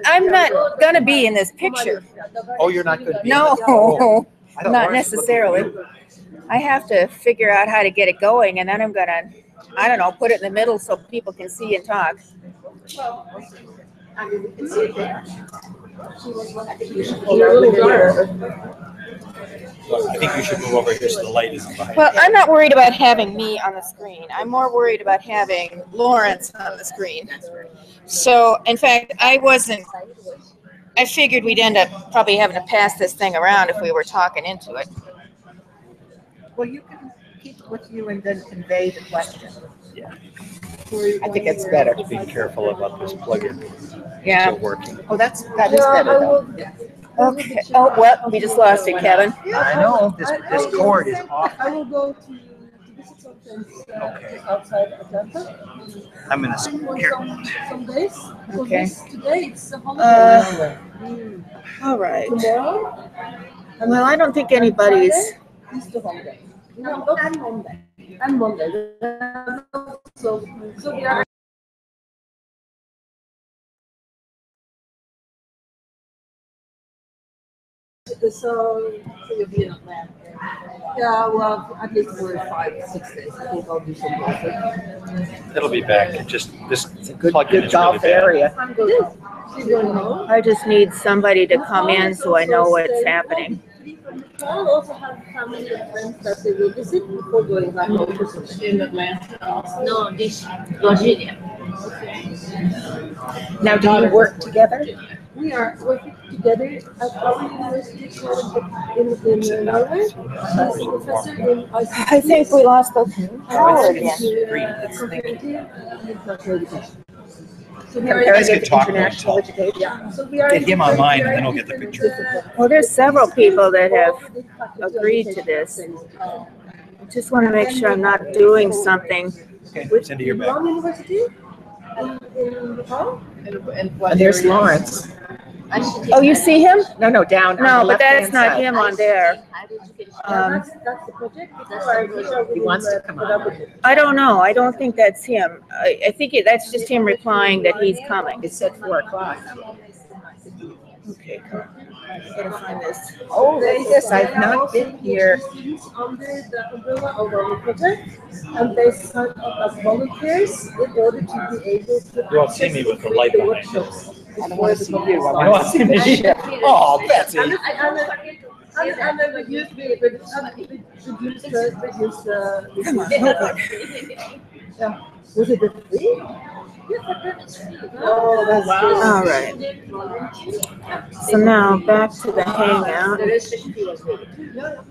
I'm not gonna be in this picture. Oh, you're not going to be. No, Oh, I thought not Lawrence was looking necessarily. at you. I have to figure out how to get it going, and then I'm gonna, I don't know, put it in the middle so people can see and talk. I mean, we can see it there. You're a little dark. Look, I think you should move over here so the light isn't behind. Well, I'm not worried about having me on the screen. I'm more worried about having Lawrence on the screen. So, in fact, I figured we'd end up probably having to pass this thing around if we were talking into it. Well, you can keep it with you and then convey the question. Yeah. I think it's better. Be careful about this plug-in. Yeah. Still working. Oh, that is better though. Okay. Oh, well, we just lost it, Kevin. I know this cord is off. I will go to visit some friends Okay. outside Atlanta. I'm gonna here. Some days. So Okay. today it's a holiday. All right. Tomorrow Well, I don't think anybody's. is the holiday. And Monday. And Monday. So we are. So you'll be in Atlanta. Yeah, well, at least for 5-6 days. I think I'll do some golfing. It'll be back. It just this It's a good plug-in is golf really bad. area. I'm good. She's going home. I just need somebody to come in so I know what's happening. I'll also have family and friends that they will visit before going back home to something. In Atlanta? No, this Virginia. Now, do you work together? We are working together at our university in Norway. She's a professor in ICT. I think we lost the power again. So we are Comparative talk international about education. yeah. So we are Get him online and then he'll get the picture. Well, there's several people that have agreed to this. I just want to make sure I'm not doing something. Okay, send it your back. Brown University in Nepal. And there's Lawrence. Oh, you see him? No, down. on No, the but that's left-hand not side. him on there. That's the project. He wants to come on. I don't know. I don't think that's him. I think that's just him replying that he's coming. It said 4 o'clock. Okay, come on. I gotta find this. Oh, yes, I've not been here. Under the umbrella of our project, and they sign up as volunteers in order to be able to. You won't see me with the light the behind you. workshops. I don't want to see you. I You want want to to see the see me? ship. Oh, Betsy. And then reduce yeah. Was it the free? Oh, that's good. All right. So now back to the hangout.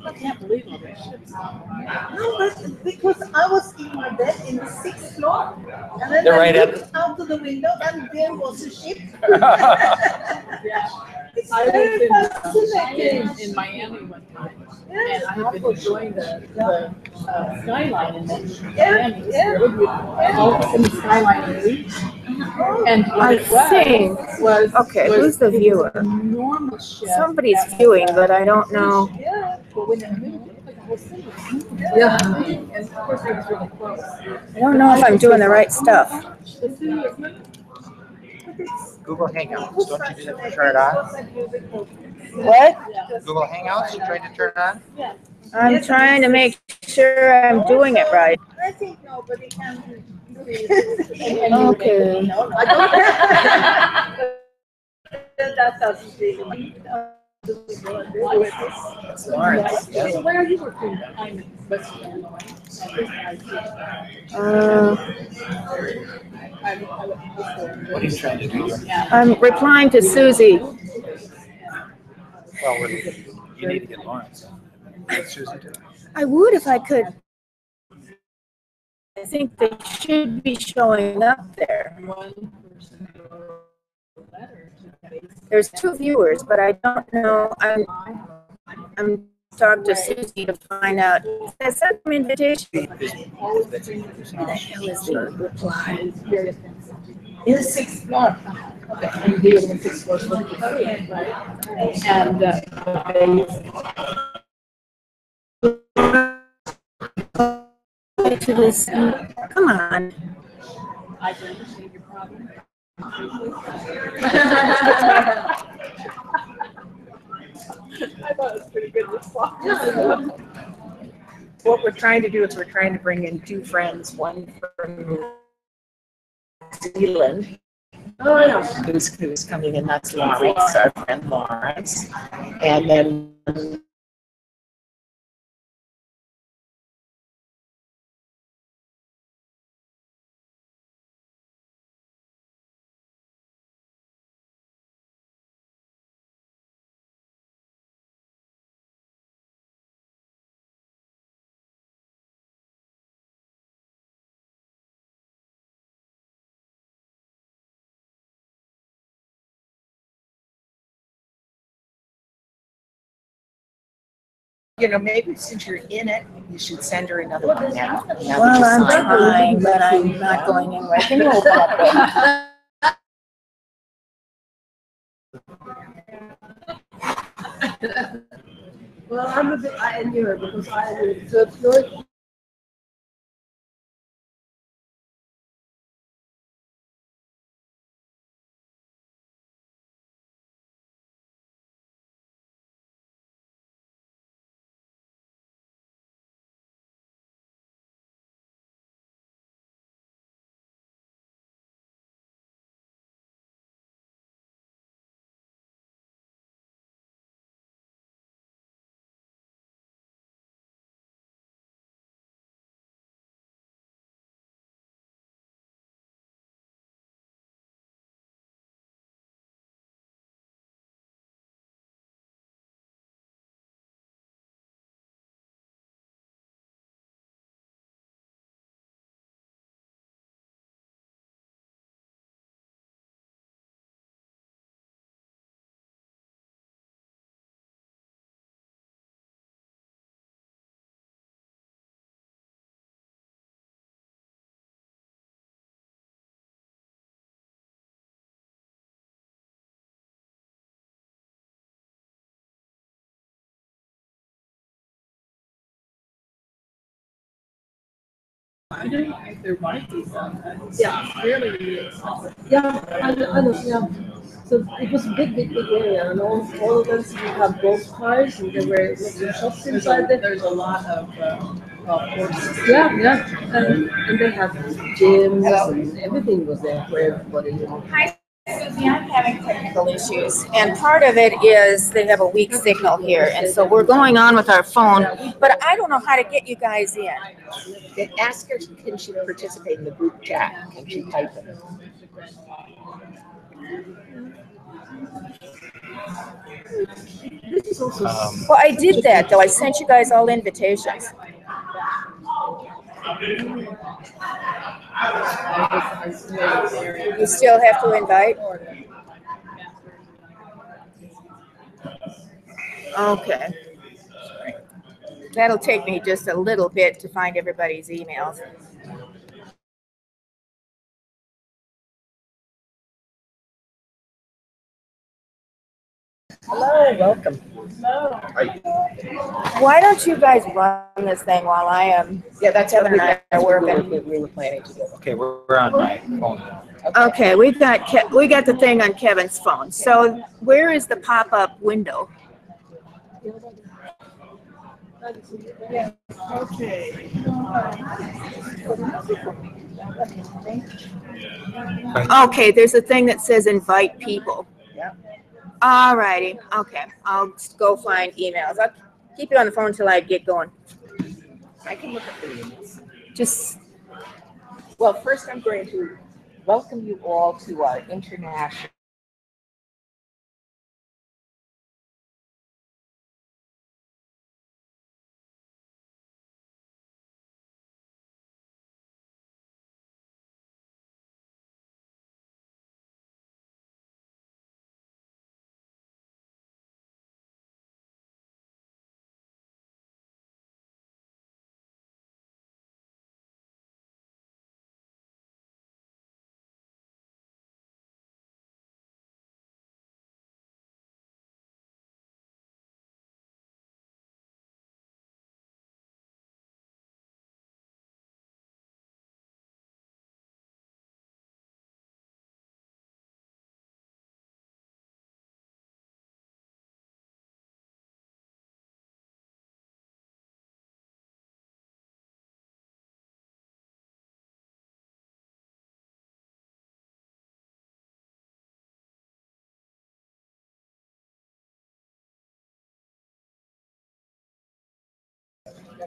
I can't believe all this. No, but because I was in my bed in the 6th floor, and then They're I right at looked out of the window, and there was a ship. It's I very was fascinating. in Miami one time, and I have been enjoying the skyline in Miami. It's really beautiful. All in the skyline in the beach. And what I it was think. was Okay, was who's the this viewer? enormous ship Somebody's that- viewing, but I don't know. Yeah. But when it moved, it looked like a whole city. Yeah. And of course, it was really close. I don't know if I'm doing the right stuff. The city is not. Google Hangouts. Don't you do that to turn it on? What? Google Hangouts, you trying to turn it on? I'm trying to make sure I'm doing it right. I think nobody can do Okay. that doesn't really. It's Lawrence. So where are you working? I'm in West Illinois. What are you trying to do? I'm replying to Susie. Well, you need to get Lawrence. Susie too. I would if I could. I think they should be showing up there. There's 2 viewers, but I don't know. I'm talking to Susie to find out. I sent them invitation. Where the hell is the reply? In the 6th floor. Okay, I'm here in the 6th floor. And To this. Come on. I can understand your problem. I thought it was pretty good response. What we're trying to do is we're trying to bring in two friends, one from New Zealand, Oh, yeah. who's coming in, that's Lawrence, our friend Lawrence, and then maybe since you're in it, you should send her another one now. Well, I'm trying, but I'm not going anywhere. Can you open up there? Well, I'm a bit I knew her because I live in third floor. I didn't think there might be some. Yeah. It's really expensive. Yeah, I know, yeah. So it was a big area, and all of them seemed to have golf cars, and there were lots of shops inside there. There's a lot of horses. Yeah, and they have gyms, and everything was there for everybody. Hi, Susie. I'm having technical issues, and part of it is they have a weak signal here, and so we're going on with our phone, but I don't know how to get you guys in. Ask her, can she participate in the group chat? Can she type it? This is also Well, I did that, though. I sent you guys all invitations. You still have to invite? Okay. That'll take me just a little bit to find everybody's emails. Hello, welcome. Why don't you guys run this thing while I am? Yeah, that's Kevin and I are working. We were planning to do. Okay, we're on my phone now. Okay, we got the thing on Kevin's phone. So where is the pop-up window? Okay. Okay, there's a thing that says invite people. Yeah. All righty. Okay, I'll go find emails. I'll keep you on the phone until I get going. I can look at the emails. Just Well, first I'm going to welcome you all to our international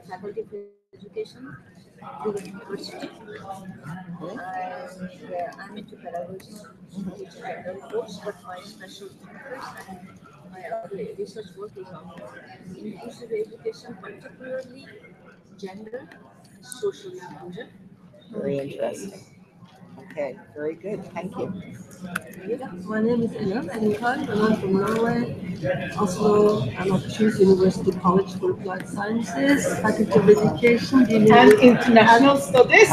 the Faculty of Education, Google University. I'm into pedagogy, teaching general course, but my special interest and my other research work is on inclusive education, particularly gender, social inclusion. Very interesting. Okay, very good. Thank you. Yeah, my name is Ella Ellington, and I'm from Norway. Also, I'm at Choose University College for Applied Sciences, Faculty of Education, And international studies.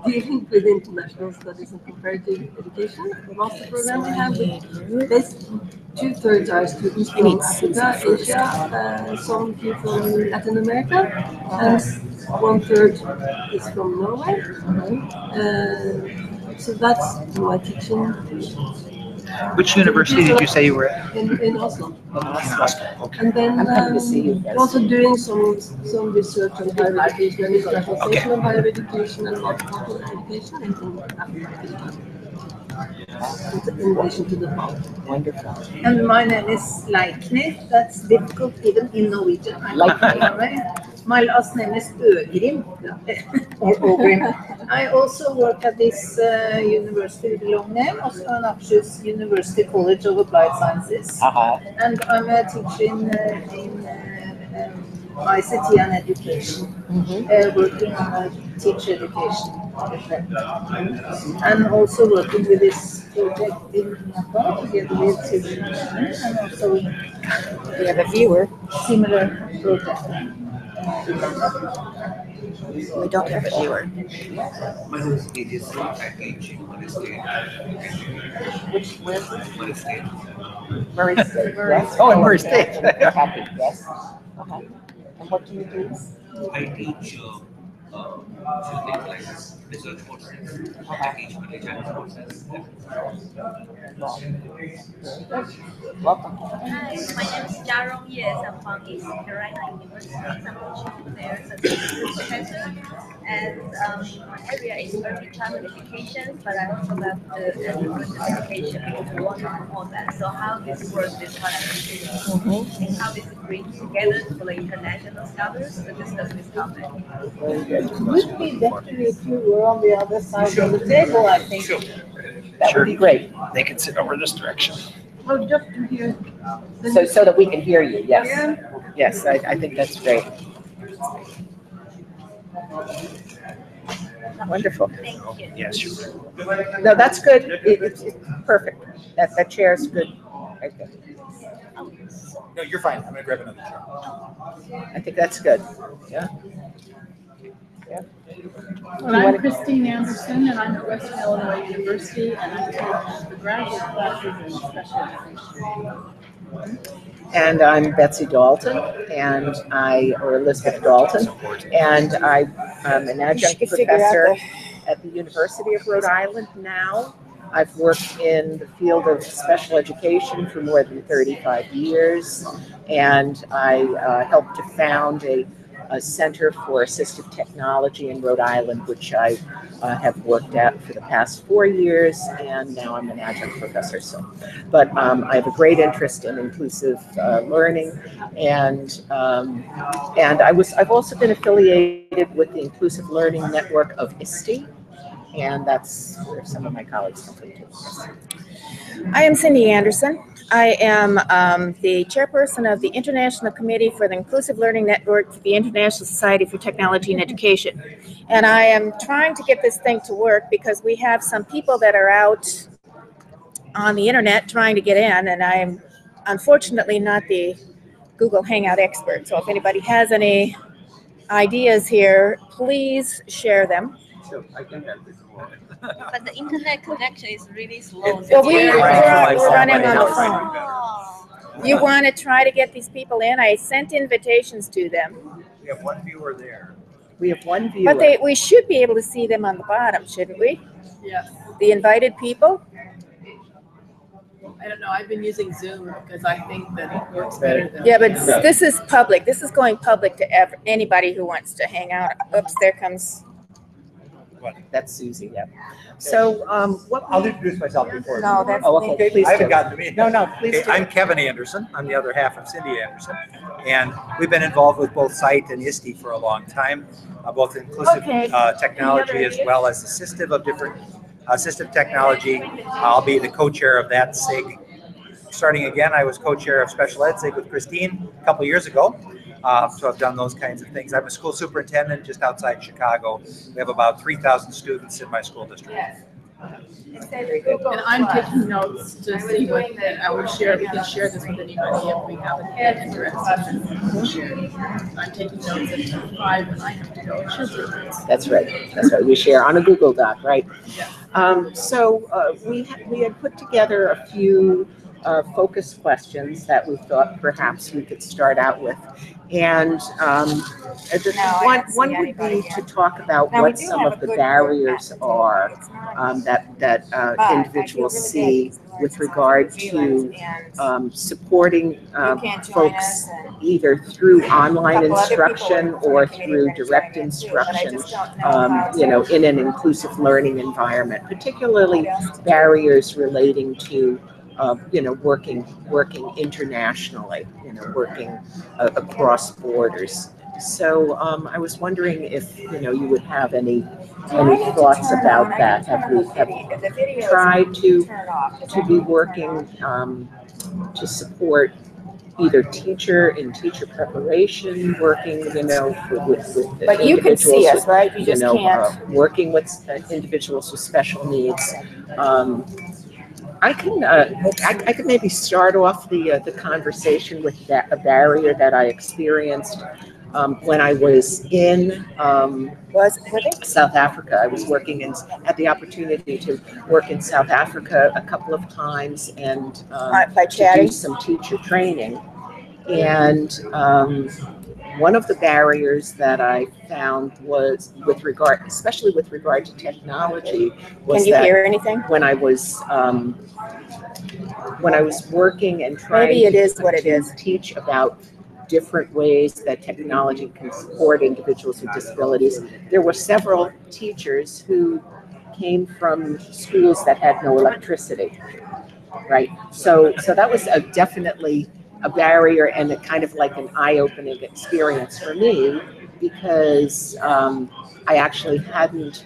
dealing with international studies and comparative education. The master program we have with based 2/3 are students from Africa, Asia, some few from Latin America, and 1/3 is from Norway. So that's my teaching Which university did you say you were at? in Oslo. Okay. And then I'm happy to see you guys. we're also doing some research on higher education and internationalization of higher education and multicultural education in Africa. In relation to the fall. Wonderful. And my name is Leikny. That's difficult even in Norwegian. I'm Leikny. from Norway. My last name is Øgrim, or Ogrim. I also work at this university with a long name, also an Akershus University College of Applied Sciences. And I'm a teacher in ICT and education, working on teacher education. And also working with this project in Nepal together with children, and also We have a viewer. similar project. We don't have a viewer. My name is AJC. I teach in Murray State. Where is it? Murray State. Murray State. Yes. Oh, in Murray State. Happy. Yes. Okay. And what do you do? I teach things like research courses. I teach management courses. Welcome. Hi, my name is Jarong Yes. I'm from East Carolina University. I'm teaching there as a professor. And my area is early childhood education, but I also love the adolescent education because we want to promote that. So how this works is and how this brings together for the international scholars to discuss this topic. It would be better if you were on the other side of the table, I think. That would be great. They can sit over this direction. Oh, just to hear. So that we can hear you. Yes. Yes, I think that's great. Wonderful. Thank you. Yes, you. No, that's good. It's perfect. That chair is good. Right there. No, you're fine. I'm gonna grab another chair. I think that's good. Yeah. Well, I'm Christine Anderson, and I'm at Western Illinois University, and I teach the graduate classes in special education. And I'm Betsy Dalton, or Elizabeth Dalton, and I'm an adjunct professor at the University of Rhode Island now. I've worked in the field of special education for more than 35 years, and I helped to found a Center for Assistive Technology in Rhode Island, which I have worked at for the past 4 years, and now I'm an adjunct professor. But I have a great interest in inclusive learning, and I've also been affiliated with the Inclusive Learning Network of ISTE, and that's where some of my colleagues come from too. I am Cindy Anderson. I am the chairperson of the International Committee for the Inclusive Learning Network for the International Society for Technology and Education. And I am trying to get this thing to work because we have some people that are out on the internet trying to get in, and I'm unfortunately not the Google Hangout expert. So if anybody has any ideas here, please share them. But the internet connection is really slow. So we're Right. running on the Right. phone. Oh. You want to try to get these people in? I sent invitations to them, We have one viewer there. We have one viewer. but we should be able to see them on the bottom, shouldn't we? Yes. The invited people? I don't know. I've been using Zoom because I think that it works better than. Yeah, but this is public. This is going public to anybody who wants to hang out. Oops, there comes. That's Susie, yeah. So, what? I'll introduce myself before. No, that's. Oh, okay, please I haven't do. gotten to me. No, no, please Okay, do. I'm Kevin Anderson. I'm the other half of Cindy Anderson. And we've been involved with both SITE and ISTE for a long time, both inclusive Okay. technology as well as assistive technology. I'll be the co-chair of that SIG. Starting again, I was co-chair of special ed SIG with Christine a couple years ago. So I've done those kinds of things. I'm a school superintendent just outside Chicago. We have about 3,000 students in my school district. And I'm taking notes to see what I will share. We can share this with anybody if we have an interest. I'm taking notes at 5 and I have to go. That's right. That's right. We share on a Google Doc, right? Yeah. So we had put together a few focus questions that we thought perhaps we could start out with. And one would be to talk about what some of the barriers are that individuals see with regard to supporting folks either through online instruction or through direct instruction, in an inclusive learning environment, particularly barriers relating to working internationally, working across borders. So I was wondering if you would have any thoughts about that. Have we tried to be working to support either teacher preparation, working with But you can see us, right? You just can't. Working with individuals with special needs. I could maybe start off the conversation with a barrier that I experienced when I was in South Africa. I was had the opportunity to work in South Africa a couple of times and to do some teacher training. And one of the barriers that I found was especially with regard to technology, was Can you hear anything? when I was working and trying to teach about different ways that technology can support individuals with disabilities, there were several teachers who came from schools that had no electricity, right? So that was definitely a barrier and a kind of like an eye-opening experience for me, because I actually hadn't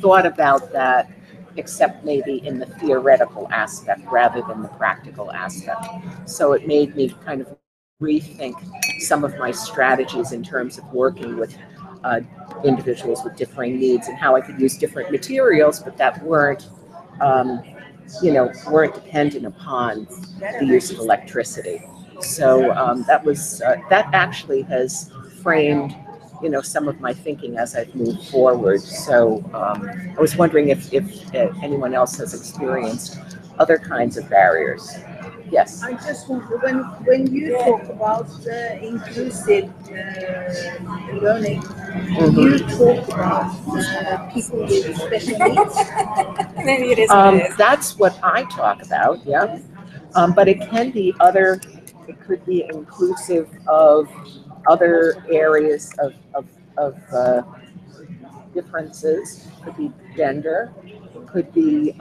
thought about that except maybe in the theoretical aspect rather than the practical aspect. So it made me kind of rethink some of my strategies in terms of working with individuals with differing needs and how I could use different materials, but that weren't dependent upon the use of electricity. So that actually has framed some of my thinking as I've moved forward. So I was wondering if anyone else has experienced other kinds of barriers. Yes. I just wonder, when you talk about inclusive learning, you talk about people with special needs. Maybe it is what it is. That's what I talk about, yeah. But it can be other. It could be inclusive of other areas of differences. It could be gender. It could be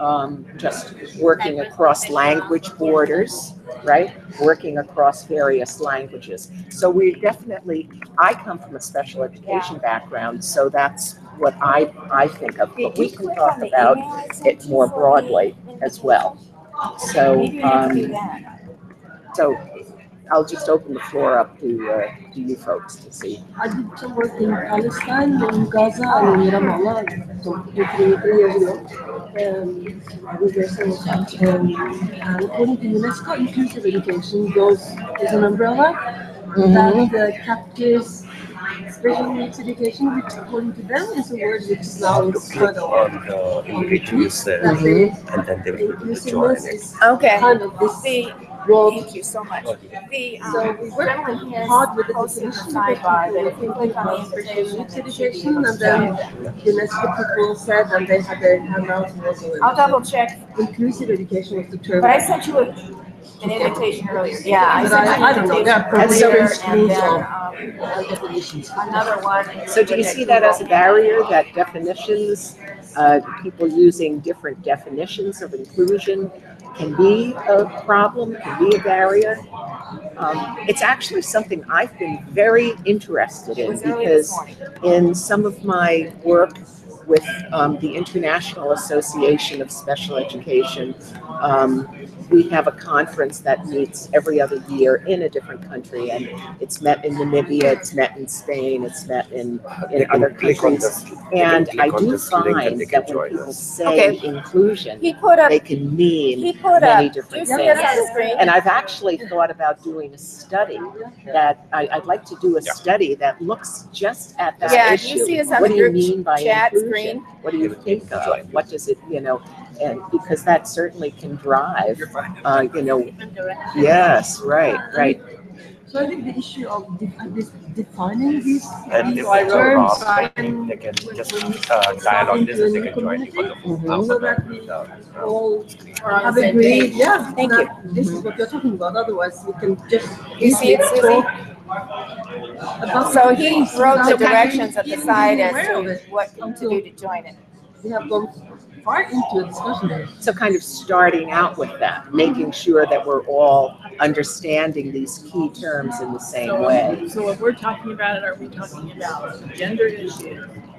just working across language borders, right? Working across various languages. So I come from a special education background, so that's what I think of. But we can talk about it more broadly as well. So I'll just open the floor up to you folks to see. I did some work in Palestine, in Gaza, and in Ramallah, 3 years ago. I was there several times. And according to UNESCO, inclusive education is an umbrella that captures special needs education, which according to them is a word which is now spread on the individuals and then they will join inclusiveness it. is Okay. kind of this world. Thank you so much. So we work hard with the definition, education, and then UNESCO people said, and they had their handouts also. I'll double check, Inclusive education was the term. but I sent you an invitation earlier. Yeah, But I don't know. There are probably so screens of another one. So do you see that as a barrier, that definitions, people using different definitions of inclusion can be a problem, can be a barrier? It's actually something I've been very interested in because in some of my work with the International Association of Special Education, we have a conference that meets every other year in a different country, and it's met in Namibia, it's met in Spain, it's met in other countries. And I do find that when people say inclusion, they can mean many different things. And I've actually thought about doing a study that I'd like to do a study that looks just at that issue. You see us on What the do you group mean by chat inclusion? screen? What do you think of? What does it, and because that certainly can drive, yes, right. So I think the issue of defining these And if terms they're wrong, and they can just dialogue this and they can join you on the so that we all have agreed, Thank you. This is what you're talking about. Otherwise, we can just You see it, Susie? talk about So he wrote the without directions at the even side being as aware of to it. what to do to join it. We have gone far into a discussion. So kind of starting out with that, making sure that we're all understanding these key terms in the same way. So when we're talking about it, are we talking about the gender issues,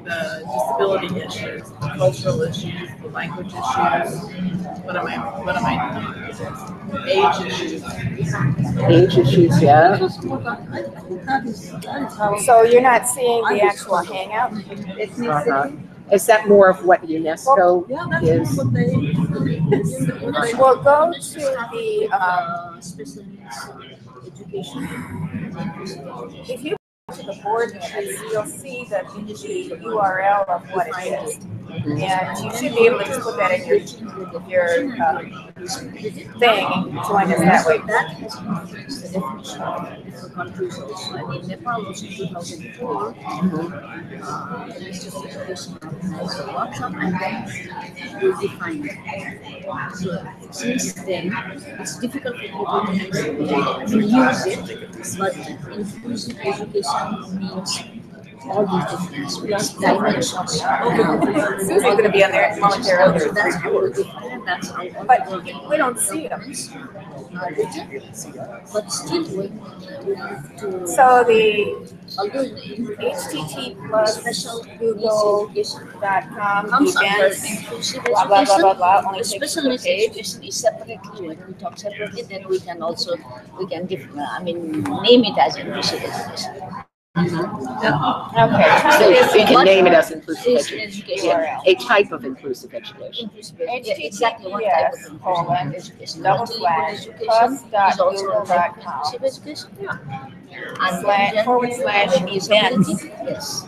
the disability issues, the cultural issues, the language issues? What am I age issues? Age issues, yeah. I think that is how. So you're not seeing the actual hangout? Is that more of what UNESCO Yeah, that's is? what they. Well, go to the, Special needs education. if you go to the board minutes, you'll see the URL of what it is. And you should be able to just put that in your thing and join us that way. That has influenced the definition of different countries also. I mean, Nepal was in 2004. The Ministry of Education organized a workshop and then we defined it. So since then, it's difficult for people to use it, but inclusive education means all these different dimensions. Susie's going to be on there momentarily. That's how we define it. That's how But we don't see them. but still we have to. So the Although the HTT plus special Google.com comes under events, inclusive blah, blah, blah, blah, blah, education, only the takes special the needs page. education is separately. When we talk separately, then we can name it as inclusive education. Okay. So you can name it as inclusive Is education, education. a type of inclusive education. Inclusive education. Yeah, exactly what type of inclusive education. // Education plus is also .google.com inclusive education. Yeah. And // events. Yes.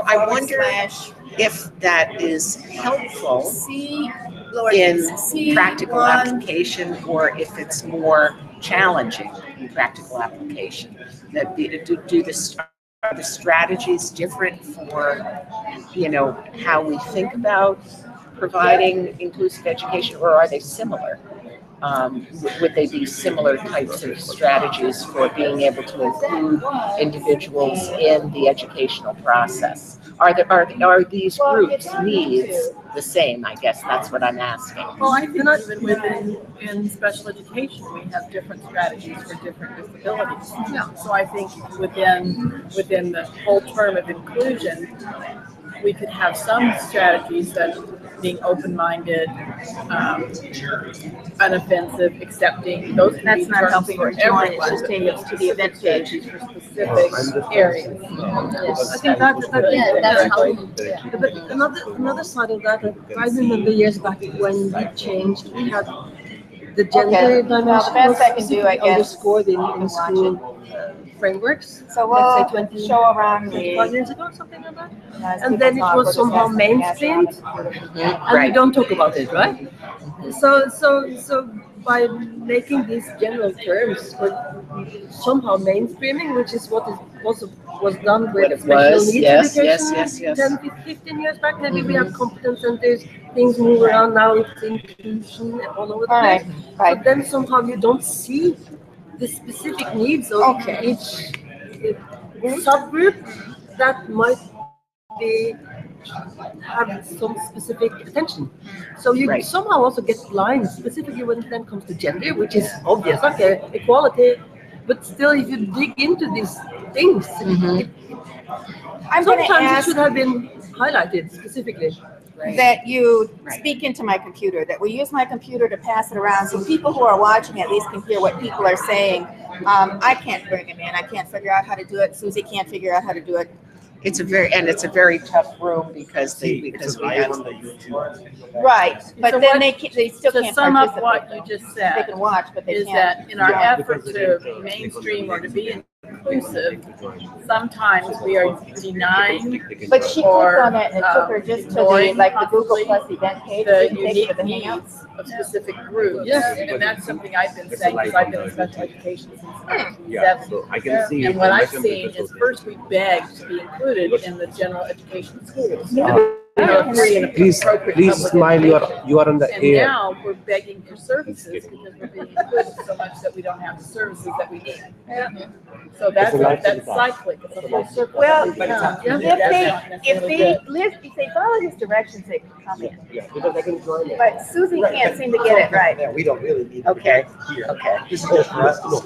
I wonder if that is helpful C in C practical one. application or if it's more challenging in practical application. That are the strategies different for, how we think about providing inclusive education, or are they similar? Would they be similar types of strategies for being able to include individuals in the educational process? Are these groups' needs the same? I guess that's what I'm asking. Well, I think even within special education, we have different strategies for different disabilities. Yeah. So I think within the whole term of inclusion, we could have some strategies that being open-minded, unoffensive, accepting, those can That's be not terms helping for her join, it's everyone. just taking us to the event page. For specific areas. I think that's how. But another side of that, I remember years back when we changed, we had the gender dimension Well, the best I can do, I guess, underscored in you can watch school frameworks. So Let's we'll say show around 25 the. years ago, something like that. And then it was somehow mainstreamed, and we Right. don't talk about it, right? So by making these general terms, but somehow mainstreaming, which is what was done What with it special was, needs yes, education 10, 15 years back. Maybe we have competence centers, things move around now, it's inclusion all over the place. Right. But then somehow you don't see the specific needs of each subgroup that might be have some specific attention. So you Right. somehow also get blind, specifically when it then comes to gender, which is obvious, okay, equality. But still, if you dig into these things, I'm going to sometimes it ask should have been highlighted specifically. that you Right. speak into my computer, that we use my computer to pass it around so people who are watching at least can hear what people are saying. I can't bring them in. I can't figure out how to do it. Susie can't figure out how to do it. It's a very tough room because we have. on the YouTube. Right, but So then what- they still To can't sum up participate. what you just They said, can watch, but they is can't. that in our Yeah, effort because they to didn't, mainstream or to be inclusive, sometimes we are denying But she or, clicked on it and it took her just to the, ignoring like the Google possibly Plus event page. the It didn't take unique her to the needs Hangouts. of specific groups. Yes. And that's something I've been saying, because I've been in special education since Yeah, 1970. so I can see. And it what on my I've seen computer, is so- first we begged to be included in the general education schools. Free and Please, appropriate please public smile. education. You are on the And air. now we're begging for services because we're being included so much that we don't have the services that we need. So that's cyclic, it's a full circle. Well, that we've done. If That's they, not if necessarily they good. list, if they follow his directions, they can come in. Yeah, because I can join it. But Susie can't seem to get it right. Yeah, we don't really need. Okay. Here. Okay. This is just for us. No.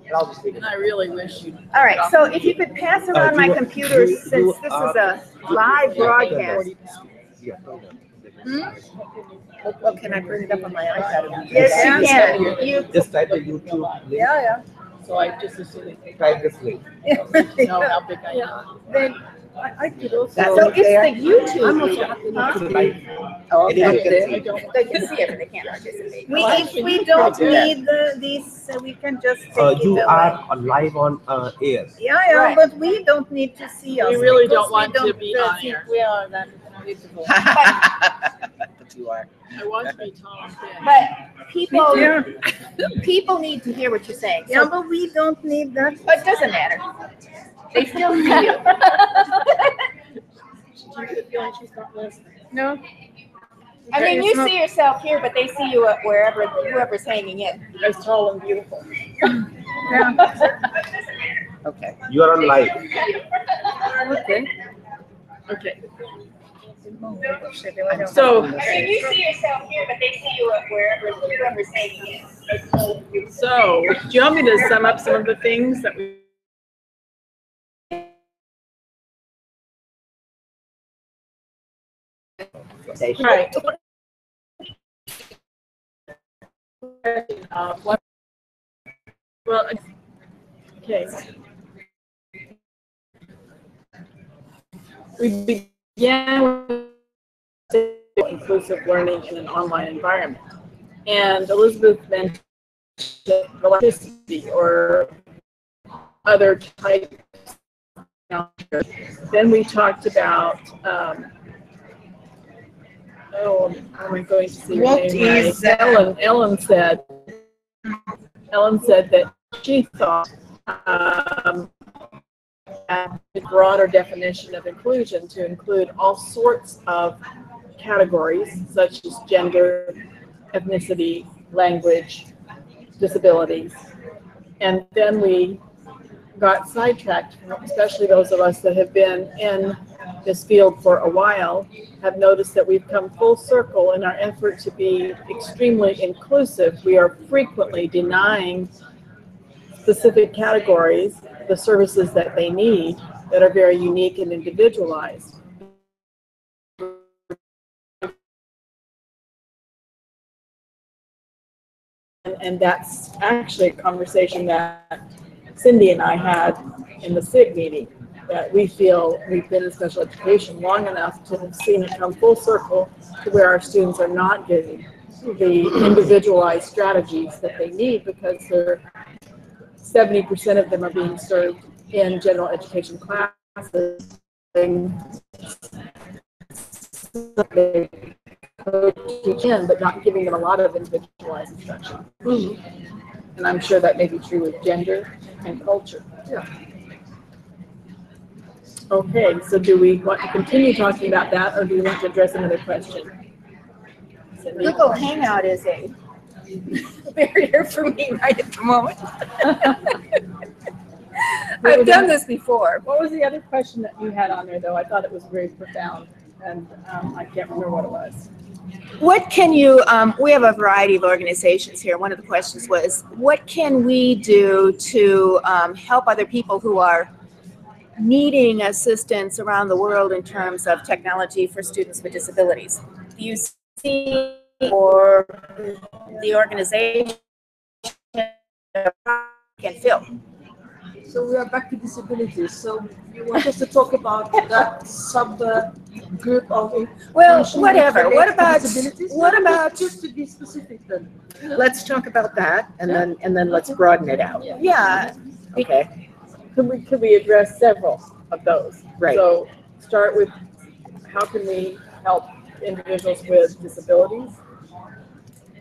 And I'll just take it. And I really wish you. All right, so if you could pass around do my you- computer, do you- since this is a live broadcast. Yeah. Well, can I bring it up on my iPad? Yes, you can. You, Just type the YouTube link. yeah, So I just assume they Type this link. know how big I am. Then I could also. That's So okay. it's the YouTube I'm also link. happy Huh? to be. Oh, Anyone okay. can see. They can see it, but they can't participate. We, if we don't need these, we can just take it You away. are live on air. Yeah, Right. but we don't need to see us. We really because don't want we to don't, be on see- air. We are that beautiful. But you are. I want to be tall and thin. But people, Yeah, people need to hear what you're saying. yeah, So but we don't need that. it doesn't matter. They still see you. No. I mean, you see yourself here, but they see you at wherever, whoever's hanging in. As tall and beautiful. Okay. You are on live. Okay. Okay. So, I mean, you see yourself here, but they see you at wherever, whoever's hanging in. so, do you want me to sum up some of the things that we? Right. Well, okay. We began with inclusive learning in an online environment. And Elizabeth mentioned electricity or other types. Then we talked about, how am I going to see her What name right? is, Ellen said that she thought a broader definition of inclusion to include all sorts of categories such as gender, ethnicity, language, disabilities. And then we got sidetracked, especially those of us that have been in this field for a while, have noticed that we've come full circle in our effort to be extremely inclusive. We are frequently denying specific categories the services that they need that are very unique and individualized. And that's actually a conversation that Cindy and I had in the SIG meeting, that we feel we've been in special education long enough to have seen it come full circle to where our students are not getting the individualized strategies that they need, because they're 70% of them are being served in general education classes. Teach in, but not giving them a lot of individualized instruction. And I'm sure that may be true with gender and culture. Okay, so do we want to continue talking about that, or do we want to address another question? Cindy? Google Hangout is a barrier for me right at the moment. I've done this before. What was the other question that you had on there, though? I thought it was very profound, and I can't remember what it was. What can you, we have a variety of organizations here. One of the questions was, what can we do to help other people who are needing assistance around the world in terms of technology for students with disabilities? Do you see or the organization can fill? So we are back to disabilities. So you want us to talk about that group of Well, whatever. What about disabilities? Just to be specific then? Let's talk about that, and then let's broaden it out. Yeah. Okay. Could we address several of those? Right. So start with how can we help individuals with disabilities,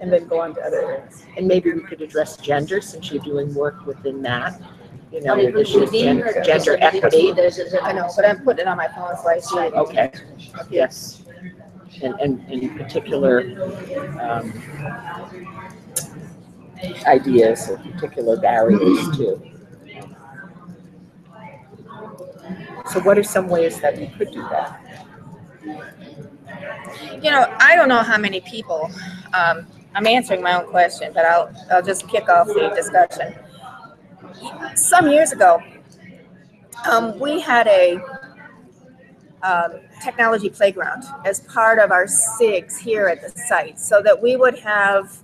and then go on to other areas. And maybe we could address gender, since you're doing work within that. You know, with issues of gender equity. I know, but I'm putting it on my phone so I see it. Okay. Yes. And in particular ideas or particular barriers too. So what are some ways that we could do that? You know, I don't know how many people, I'm answering my own question, but I'll just kick off the discussion. Some years ago, we had a technology playground as part of our SIGs here at the site, so that we would have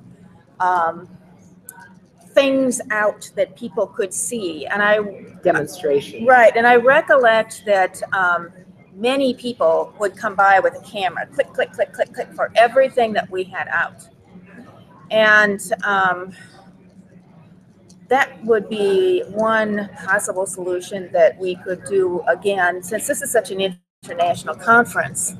things out that people could see. And Demonstration. Right, and I recollect that many people would come by with a camera, click, click, click, click, click, for everything that we had out. And that would be one possible solution that we could do again, since this is such an international conference.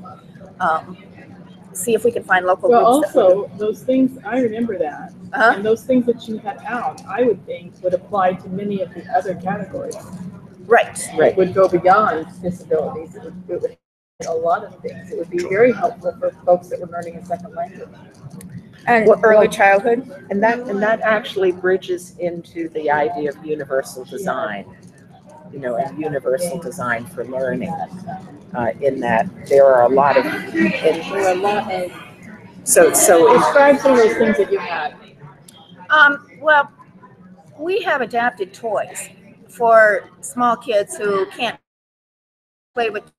See if we can find local Well, groups. also, those things, I remember that. Uh-huh. And those things that you had out, I would think would apply to many of the other categories. Right. It would go beyond disabilities. It would hit a lot of things. It would be very helpful for folks that were learning a second language. And early childhood. And that actually bridges into the idea of universal design, you know, and universal design for learning. In that there are a lot of so describe some of those things that you had. Well, we have adapted toys for small kids who can't play with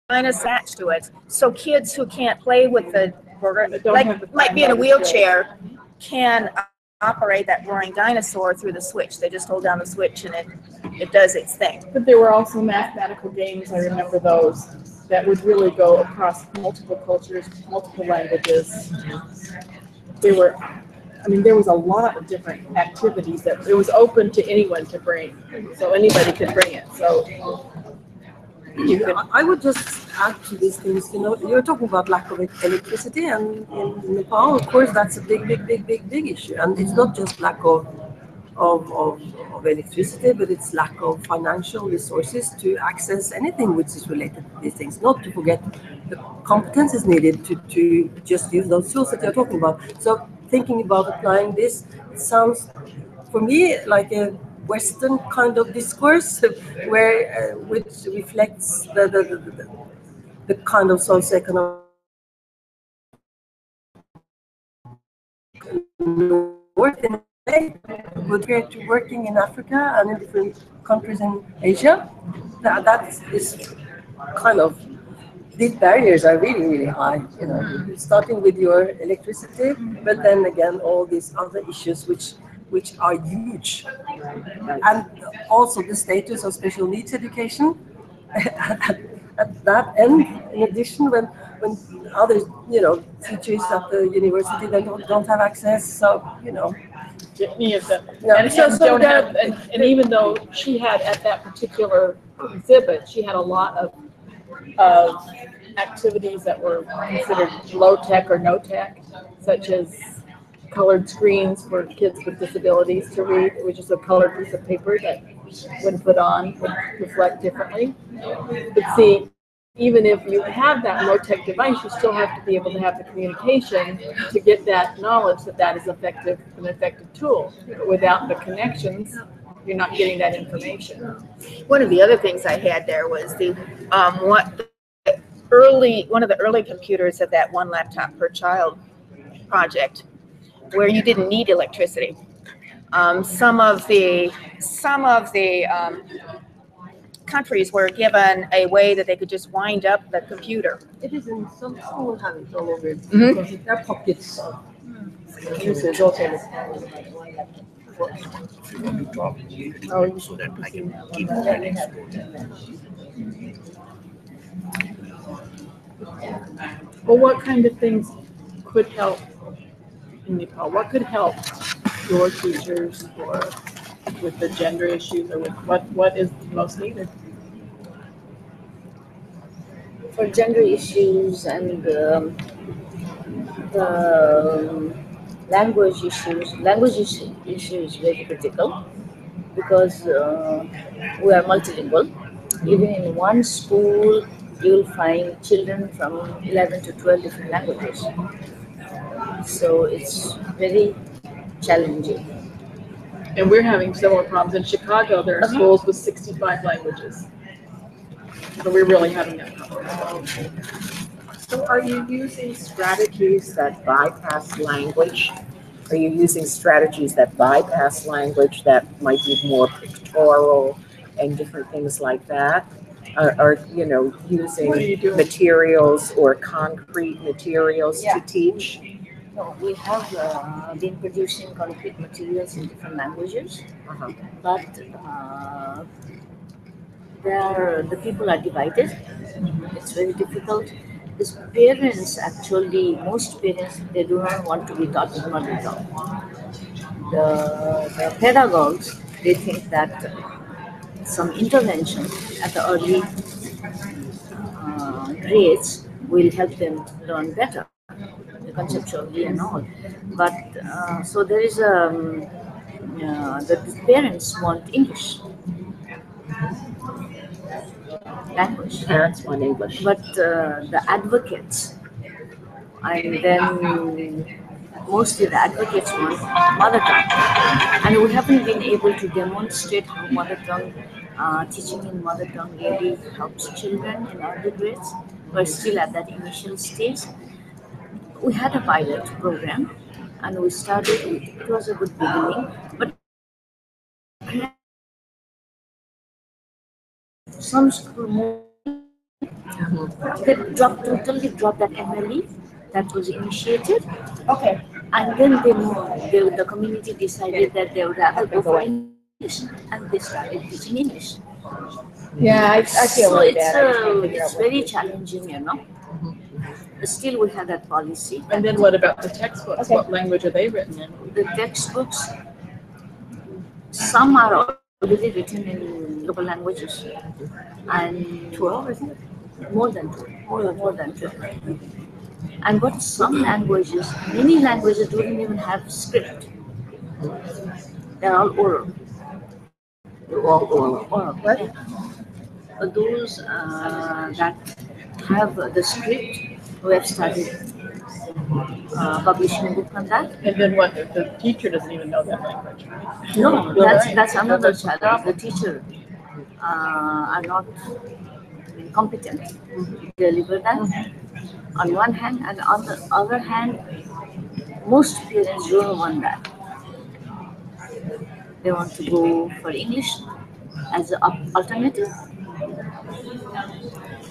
attached to it. So kids who can't play with might be in a wheelchair, can operate that roaring dinosaur through the switch. They just hold down the switch and it does its thing. But there were also mathematical games, I remember those, that would really go across multiple cultures, multiple languages. There was a lot of different activities that it was open to anyone to bring. So anybody could bring it. So I would just add to these things, you know, you're talking about lack of electricity, and in Nepal, of course, that's a big issue. And it's not just lack of electricity, but it's lack of financial resources to access anything which is related to these things. Not to forget the competences needed to just use those tools that you're talking about. So thinking about applying this, it sounds, for me, like a Western kind of discourse, where which reflects the kind of socioeconomic north in compared to working in Africa and in different countries in Asia. That is kind of, these barriers are really high. You know, starting with your electricity, but then again all these other issues which are huge, and also the status of special needs education at that end. In addition, when others, you know, teachers at the university, they don't have access, so you know. Any of them. Yeah. And even though she had at that particular exhibit, she had a lot of activities that were considered low tech or no tech, such as colored screens for kids with disabilities to read, which is a colored piece of paper that when put on would reflect differently. But see, even if you have that low-tech device, you still have to be able to have the communication to get that knowledge that that is effective, an effective tool. Without the connections, you're not getting that information. One of the other things I had there was the one of the early computers of that one laptop per child project, where you didn't need electricity. Some of the countries were given a way that they could just wind up the computer. It is in some will have it all over it Mhm. because there are pockets of users also. So that I can keep and explore that. Well, what kind of things could help in Nepal? What could help your teachers or with the gender issues or with what is most needed? For gender issues and the language issue is very critical because we are multilingual. Even in one school, you will find children from 11 to 12 different languages. So it's very challenging. And we're having similar problems in Chicago. There are schools with 65 languages. So we're really having that problem. So are you using strategies that bypass language? Are you using strategies that bypass language that might be more pictorial and different things like that? Or using What are you doing? materials or concrete materials to teach? No, we have been producing concrete materials in different languages, Uh-huh. but the people are divided. It's very difficult. Most parents, they do not want to be taught in mother tongue. The pedagogues, they think that some intervention at the early grades will help them learn better, conceptually and all. But so there is the parents want English language. Parents want English. But the advocates, and then mostly the advocates want mother tongue. And we haven't been able to demonstrate how mother tongue, teaching in mother tongue really helps children in early grades. We're still at that initial stage. We had a pilot program and we started, it was a good beginning, but some school they totally dropped that MLE that was initiated. Okay. And then the community decided that they would rather go for English, and they started teaching English. Yeah, I feel So like that. it's very challenging, Still, we have that policy. And then what about the textbooks? What language are they written in? The textbooks, some are already written in local languages, and 12, isn't it? More than 12. More than 12. And but some languages, many languages don't even have script. They're all oral. Oral. Right? Those that have the script, we have started publishing a book on that. And then what? The teacher doesn't even know that language, right? No, that's another challenge. The teacher are not competent to deliver that on one hand, and on the other hand, most parents don't want that. They want to go for English as an alternative.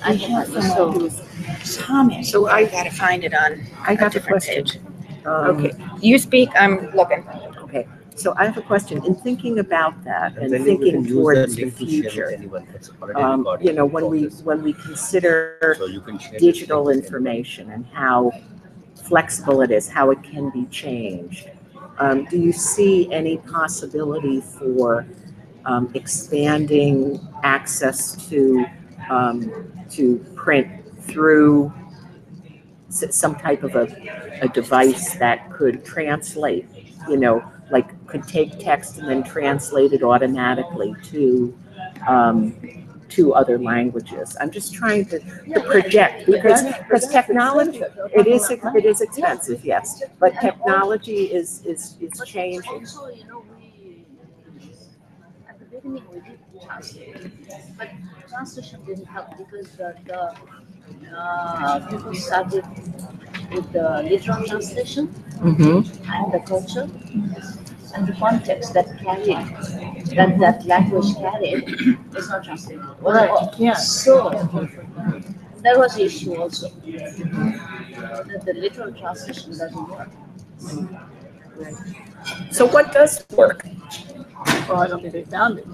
And So I gotta find it on I a have a different question. page. Okay, you speak, I'm looking. Okay, so I have a question. In thinking about that and then you thinking can use towards the the link to share with future, anyone that's already recorded. when we consider So you can share digital this link with information and how flexible it is, how it can be changed, do you see any possibility for expanding access to print through some type of a device that could translate, like could take text and then translate it automatically to two other languages. I'm just trying to project because technology, it is expensive, yes, but technology is changing. Also, you know, we at the beginning we did translate, but translation didn't help because the people started with the literal translation and the culture and the context that carried that language carried is not translated. Right. So there was the issue also. The literal translation doesn't work. So what does work? Well, I don't think they found it.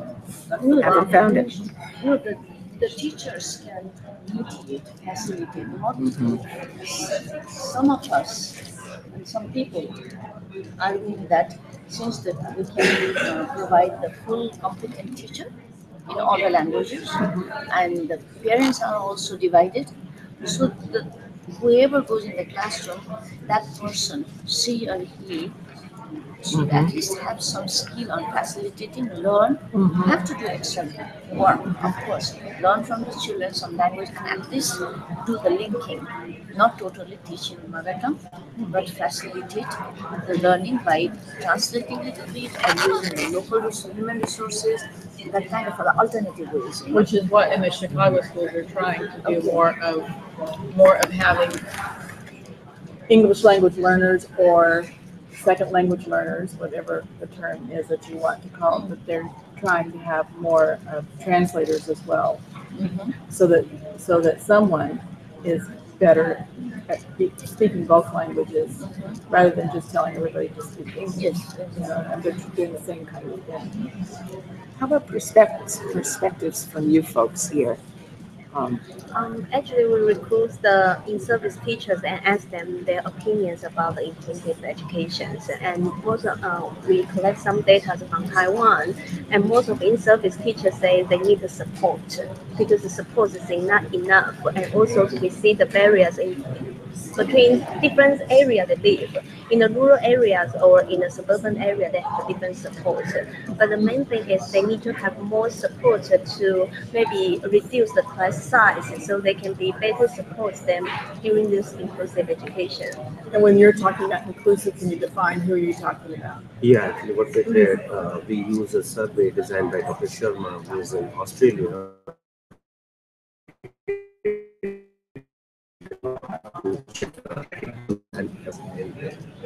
Haven't found it. No, the teachers can mediate, facilitate, not some of us and some people argue that since that we can provide the full competent teacher in all the languages and the parents are also divided, so whoever goes in the classroom, that person, she or he, should at least have some skill on facilitating, learn, have to do extra work, of course, learn from the children some language and at least do the linking, not totally teaching mother tongue, but facilitate the learning by translating a little bit and using the local human resources, that kind of alternative ways. Which is what in the Chicago schools are trying to do, more of having English language learners or second language learners, whatever the term is that you want to call it, but they're trying to have more translators as well, so that someone is better at speaking both languages rather than just telling everybody to speak English. Yes. You know, and they're doing the same kind of thing. How about perspectives from you folks here? Actually, we recruit the in-service teachers and ask them their opinions about the inclusive education. And most we collect some data from Taiwan, and most of in-service teachers say they need the support because the support is not enough, and also we see the barriers between different areas they live. In the rural areas or in a suburban area, they have a different support. But the main thing is they need to have more support to maybe reduce the class size so they can be better support them during this inclusive education. And when you're talking about inclusive, can you define who you're talking about? Yeah, actually, what we did, we use a survey designed by Dr. Sharma, who is in Australia.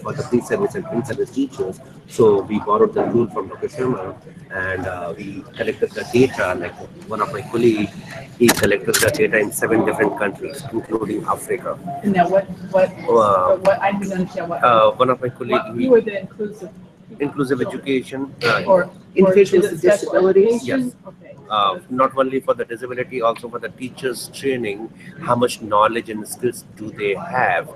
For the pre-service and in-service teachers, so we borrowed the tool from Dr. Sharma, and we collected the data. Like one of my colleagues, he collected the data in 7 different countries, including Africa. And now what I didn't understand what. One of my colleagues, You were the inclusive education, or individuals with disabilities. Yes. Okay. Not only for the disability, also for the teachers training, how much knowledge and skills do they have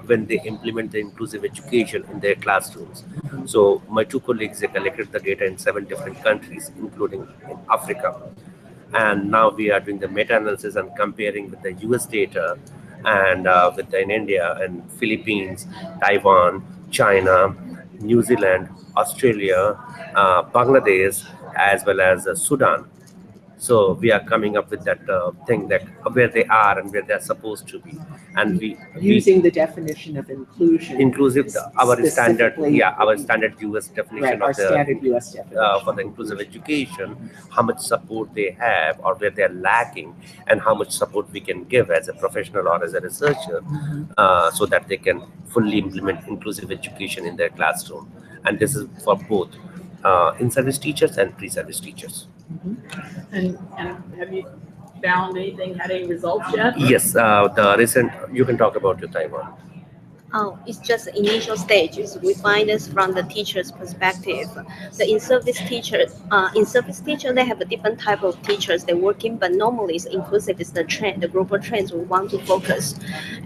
when they implement the inclusive education in their classrooms. So my 2 colleagues, they collected the data in 7 different countries, including in Africa. And now we are doing the meta-analysis and comparing with the US data and in India and Philippines, Taiwan, China, New Zealand, Australia, Bangladesh, as well as Sudan. So we are coming up with that thing that where they are and where they are supposed to be, and we using the definition of inclusion. Inclusive, our standard, specifically- our standard US definition Right, our of the standard US definition. for the inclusive education, how much support they have or where they're lacking, and how much support we can give as a professional or as a researcher, so that they can fully implement inclusive education in their classroom. And this is for both in-service teachers and pre-service teachers. And have you found anything, had any results yet? Yes, the recent, you can talk about your Taiwan. It's just initial stages. We find this from the teacher's perspective. The in-service teacher, they have a different type of teachers they're working, but normally it's inclusive is the trend, the global trends we want to focus.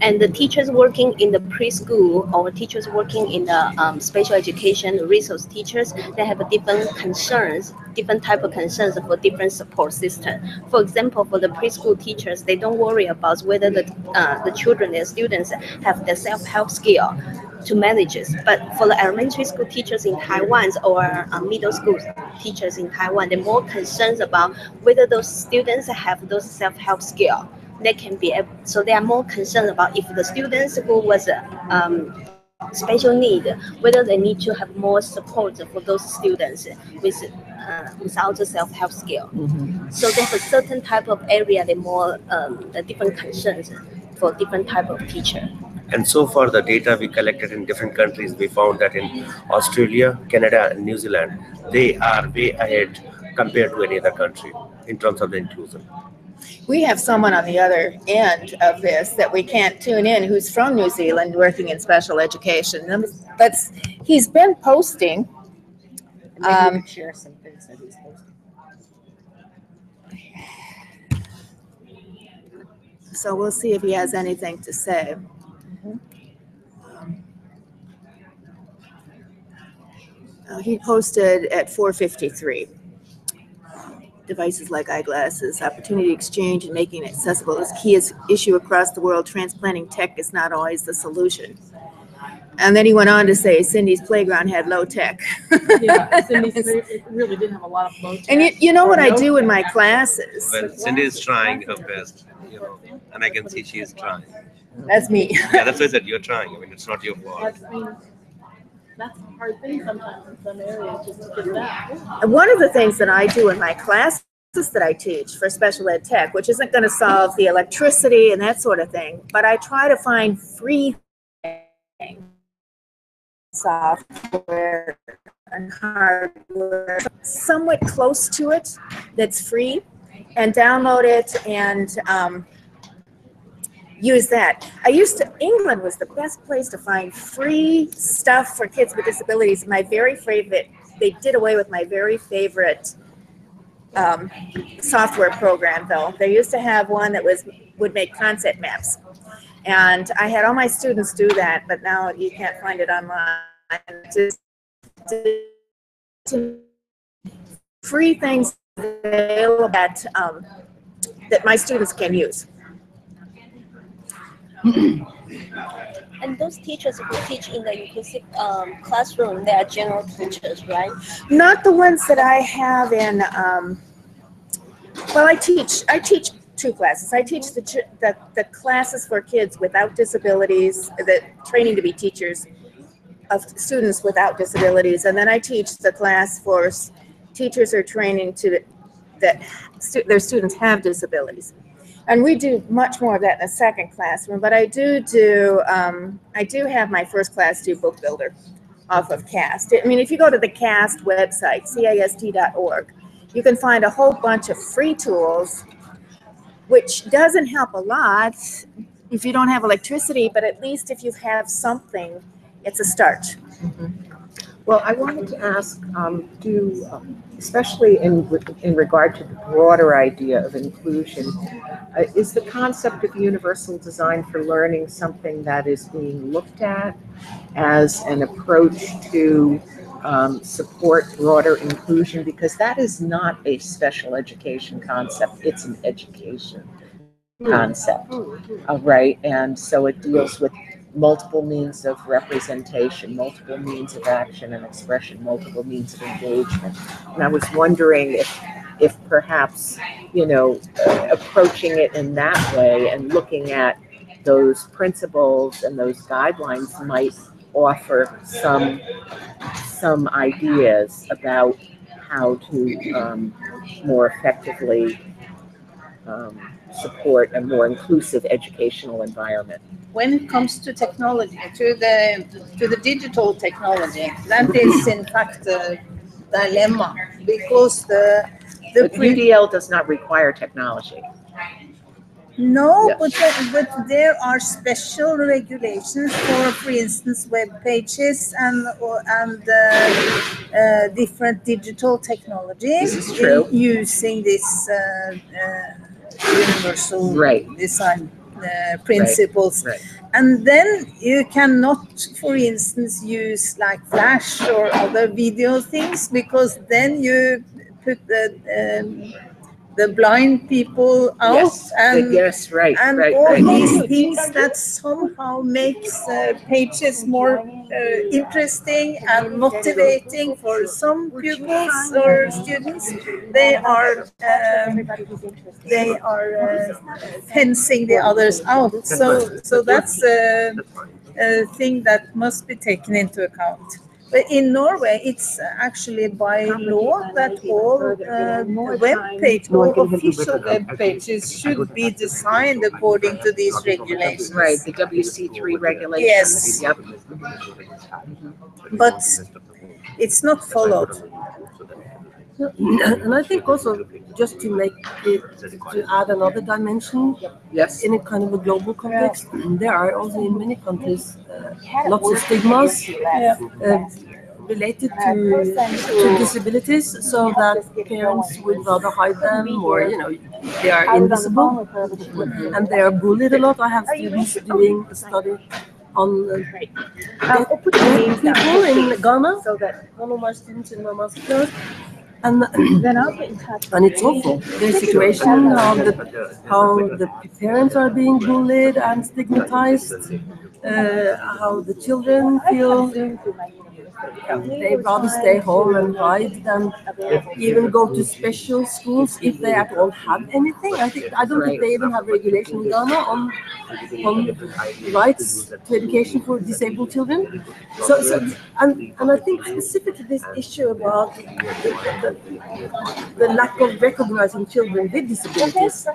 And the teachers working in the preschool or teachers working in the special education resource teachers, they have a different concerns, different type of concerns for different support system. For example, for the preschool teachers, they don't worry about whether the children, their students have the self-help skill to manage it. But for the elementary school teachers in Taiwan or middle schools, teachers in Taiwan, they're more concerned about whether those students have those self-help skills. They can be able, so they are more concerned about if the students who was special need, whether they need to have more support for those students with without the self-help skill. So there's a certain type of area, the more the different concerns for different type of teacher. And so far, the data we collected in different countries, we found that in Australia, Canada, and New Zealand, they are way ahead compared to any other country in terms of the inclusion. We have someone on the other end of this that we can't tune in who's from New Zealand working in special education. He's been posting. Maybe we could share some things that he's posting. So we'll see if he has anything to say. He posted at 4:53. Devices like eyeglasses, opportunity exchange and making it accessible is key issue across the world. Transplanting tech is not always the solution. And then he went on to say Cindy's playground had low tech. Yeah, it really did have a lot of low tech. And you know what I do in my classes? Well, Cindy is trying her best, you know, and I can see she is trying. That's me. Yeah, that's why I said you're trying. I mean, it's not your fault. That's a hard thing sometimes in some areas, just to get that. And one of the things that I do in my classes that I teach for special ed tech, which isn't going to solve the electricity and that sort of thing, but I try to find free software and hardware somewhat close to it that's free, and download it and use that. England was the best place to find free stuff for kids with disabilities. My very favorite, they did away with my very favorite software program though. They used to have one that would make concept maps. And I had all my students do that, but now you can't find it online. Just free things available that my students can use. And those teachers who teach in the inclusive classroom, they are general teachers, right? Not the ones that I have in, well, I teach two classes. I teach the classes for kids without disabilities, the training to be teachers of students without disabilities. And then I teach the class for teachers or training that their students have disabilities. And we do much more of that in the second classroom, but I do have my first class do Book Builder off of CAST. I mean, if you go to the CAST website, CAST.org, you can find a whole bunch of free tools, which doesn't help a lot if you don't have electricity, but at least if you have something, it's a start. Well, I wanted to ask, especially in regard to the broader idea of inclusion, is the concept of universal design for learning something that is being looked at as an approach to support broader inclusion? Because that is not a special education concept, it's an education concept, right? And so it deals with multiple means of representation, multiple means of action and expression, multiple means of engagement. And I was wondering if perhaps, you know, approaching it in that way and looking at those principles and those guidelines might offer some ideas about how to more effectively support a more inclusive educational environment. When it comes to technology, to the digital technology, that is in fact a dilemma, because the But UDL does not require technology. No, Yeah. but there are special regulations for instance, web pages and different digital technologies. This is true. Using this universal design principles. Right. And then you cannot, for instance, use like Flash or other video things, because then you put the blind people out, and right, and right, all right. these things that somehow makes pages more interesting and motivating for some pupils or students. They are fencing the others out. So that's a thing that must be taken into account. But in Norway, it's actually by law that all official web pages should be designed according to these regulations. Right, the WC3 regulations. Yes. Yep. But it's not followed. And I think also, just to make it, to add another dimension, Yes. in a kind of a global context, there are also in many countries lots of stigmas related to disabilities, so that parents would rather hide them, or they are invisible and they are bullied a lot. I have students doing a study on deaf people in Ghana. One of my students in my master class. And it's awful. Their situation, how the parents are being bullied and stigmatized, how the children feel they rather stay home and hide than even go to special schools if they at all have anything. I don't think they even have regulation in Ghana on rights to education for disabled children. And I think specifically this issue about the lack of recognizing children with disabilities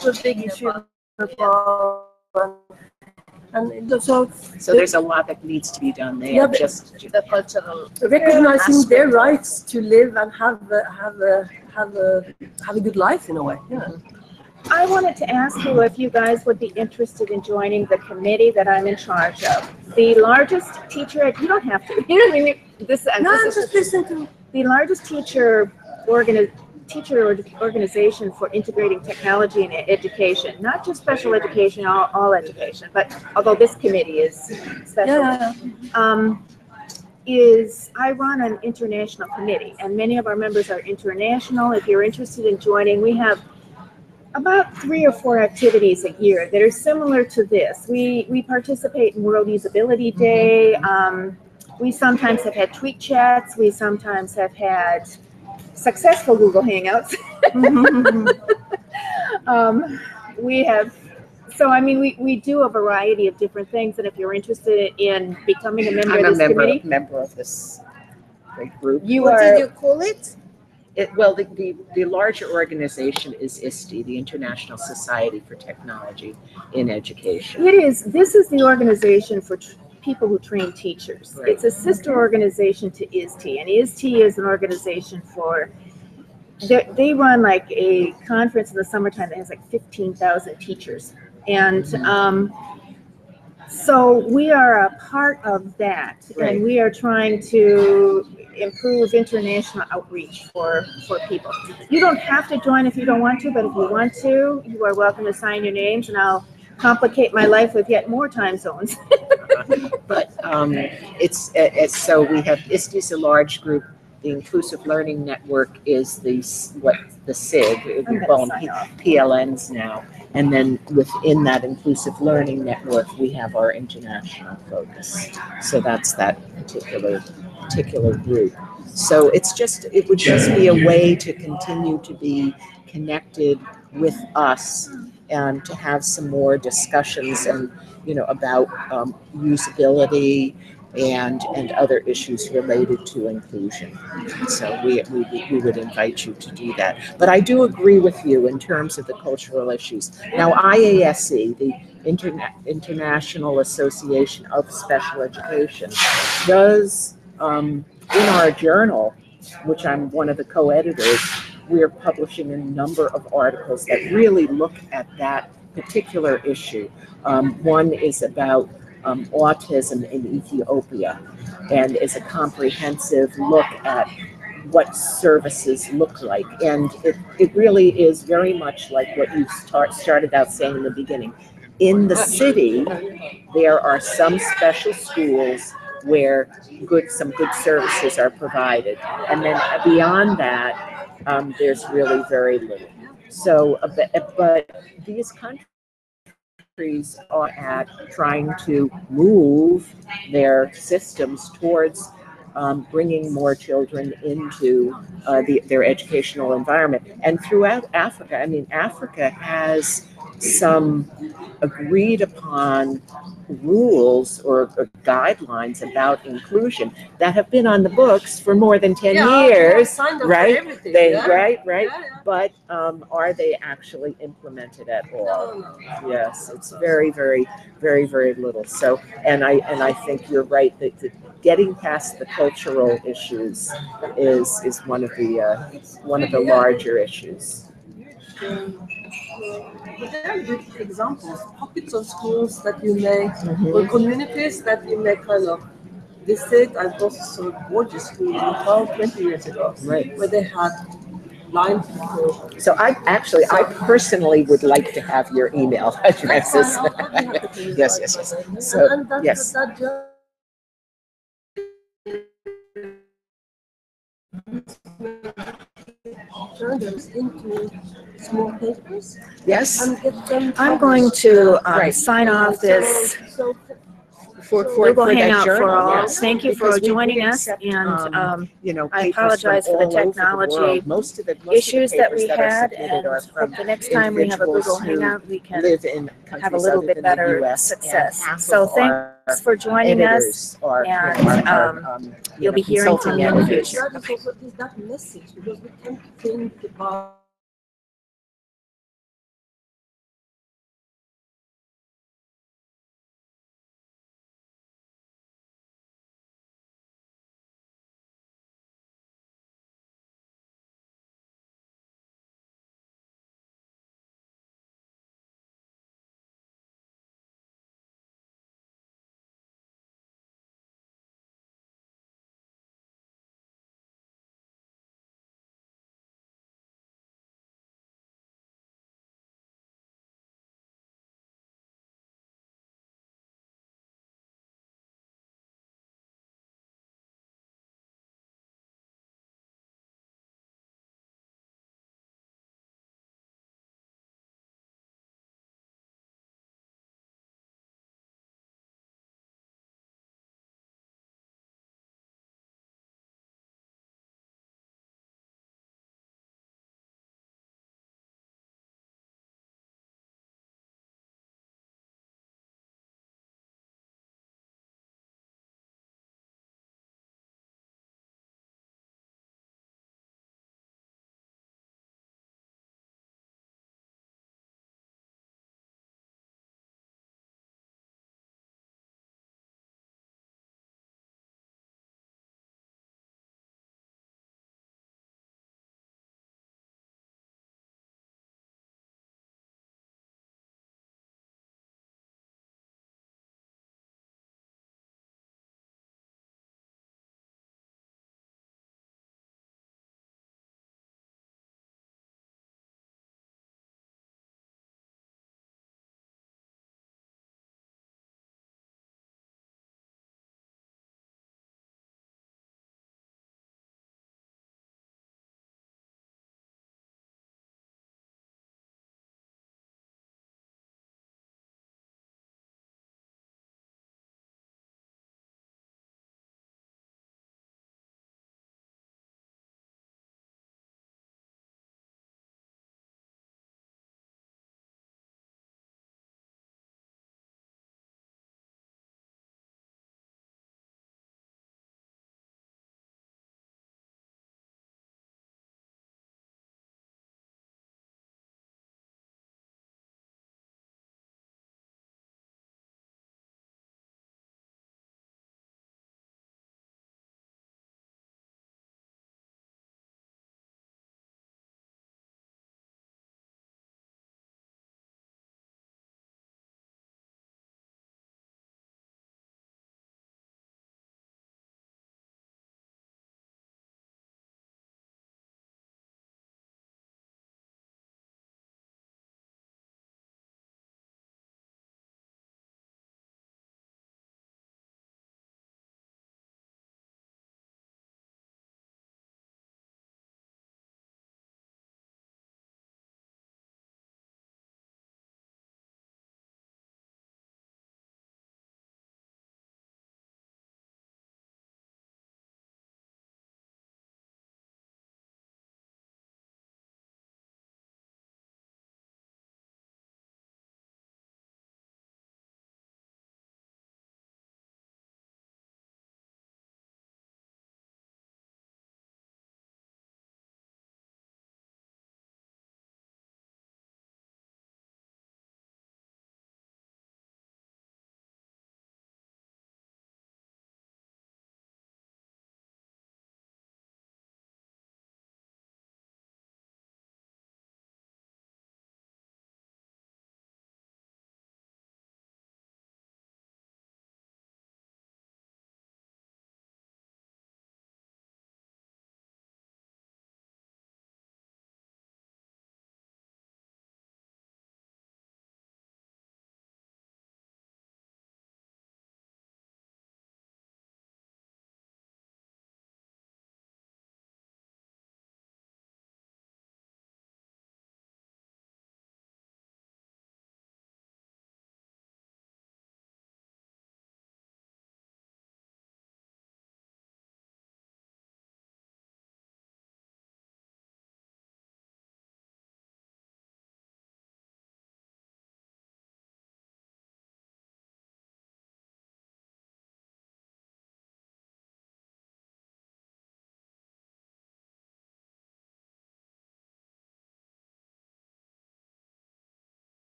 is a big issue about. And so there's a lot that needs to be done there. Just the cultural recognizing their rights to live and have a good life in a way. Yeah. I wanted to ask you if you guys would be interested in joining the committee that I'm in charge of. The largest teacher, you don't have to. You don't mean this. Just listen to the largest teacher organization for integrating technology in education, not just special education, all education, but although this committee is special, I run an international committee, and many of our members are international. If you're interested in joining, we have about 3 or 4 activities a year that are similar to this. We participate in World Usability Day. We sometimes have had tweet chats. We sometimes have had successful Google Hangouts. We do a variety of different things, and if you're interested in becoming a member of this committee, member of this great group. What did you call it? The larger organization is ISTE, the International Society for Technology in Education. It is. This is the organization for people who train teachers. Right. It's a sister organization to ISTE, and ISTE is an organization for. They run like a conference in the summertime that has like 15,000 teachers, and so we are a part of that, Right. and we are trying to improve international outreach for people. You don't have to join if you don't want to, but if you want to, you are welcome to sign your names, and I'll complicate my life with yet more time zones. But so we have ISTE is a large group. The Inclusive Learning Network is the SIG, we call them PLNs now. And then within that Inclusive Learning Network, we have our international focus. So that's that particular group. So it would just be a way to continue to be connected with us and to have some more discussions and about usability and other issues related to inclusion. So we would invite you to do that. But I do agree with you in terms of the cultural issues. Now, IASE, the International Association of Special Education, does, in our journal, which I'm one of the co-editors, we are publishing a number of articles that really look at that particular issue. One is about autism in Ethiopia, and is a comprehensive look at what services look like. And it really is very much like what you started out saying in the beginning. In the city, there are some special schools where some good services are provided. And then beyond that, there's really very little. So, but these countries countries are at trying to move their systems towards bringing more children into their educational environment. And throughout Africa, I mean, Africa has some agreed upon rules or guidelines about inclusion that have been on the books for more than 10 years, right? Right. But are they actually implemented at all? No. Yes, it's very, very, very, very little. So, and I think you're right that getting past the cultural issues is one of the larger issues. But there are good examples, pockets of schools that you may, or communities that you may kind of visit. I've also saw a gorgeous school 20 years ago, Right. where they had blind people. So I personally would like to have your email addresses. Yes. So, And that, yes. that turn those into small papers Yes. and get them. I'm going to Right. sign off this So For Google that Hangout for journal, all. yes. Thank you Because for we joining us, accept, and you know, I papers from apologize for the all over technology world. Most of the issues that we papers are had, submitted and are from hope the next time we have a individuals Google who Hangout, we can live in have a countries little other bit than the better US, and success. half So of our thanks for joining us. editors are, and, you you'll know, be hearing from consulting me in the editors. future. that is also that message, because we tend to think about